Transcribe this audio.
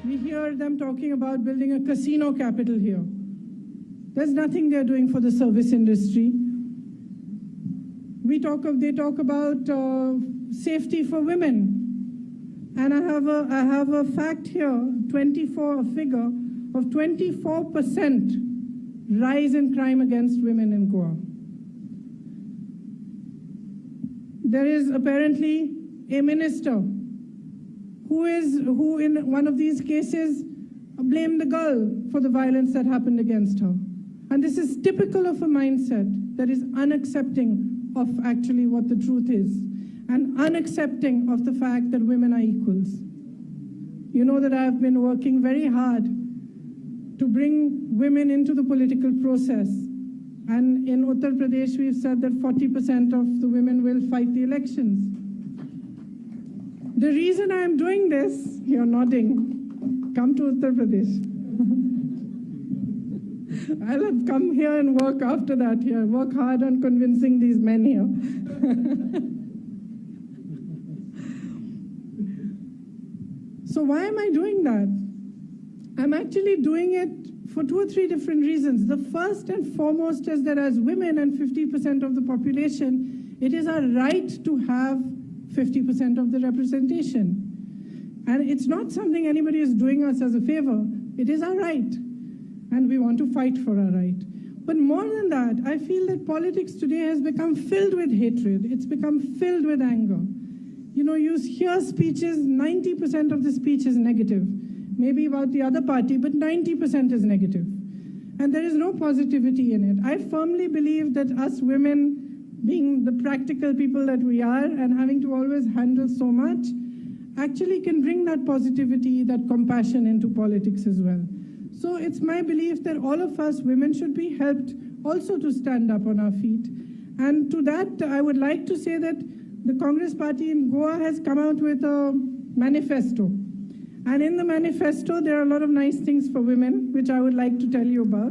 We hear them talking about building a casino capital here. There's nothing they're doing for the service industry. They talk about safety for women. And I have a fact here, a figure of 24% rise in crime against women in Goa. There is apparently a minister who in one of these cases blamed the girl for the violence that happened against her. And this is typical of a mindset that is unaccepting of actually what the truth is, and unaccepting of the fact that women are equals. You know that I've been working very hard to bring women into the political process. And in Uttar Pradesh, we've said that 40% of the women will fight the elections. The reason I'm doing this, you're nodding, come to Uttar Pradesh. I'll have come here and work after that here, work hard on convincing these men here. So why am I doing that? I'm actually doing it for 2 or 3 different reasons. The first and foremost is that as women and 50% of the population, it is our right to have 50% of the representation. And it's not something anybody is doing us as a favor. It is our right. And we want to fight for our right. But more than that, I feel that politics today has become filled with hatred. It's become filled with anger. You know, you hear speeches, 90% of the speech is negative. Maybe about the other party, but 90% is negative. And there is no positivity in it. I firmly believe that us women, being the practical people that we are and having to always handle so much, actually can bring that positivity, that compassion into politics as well. So it's my belief that all of us women should be helped also to stand up on our feet. And to that, I would like to say that the Congress party in Goa has come out with a manifesto. And in the manifesto, there are a lot of nice things for women, which I would like to tell you about.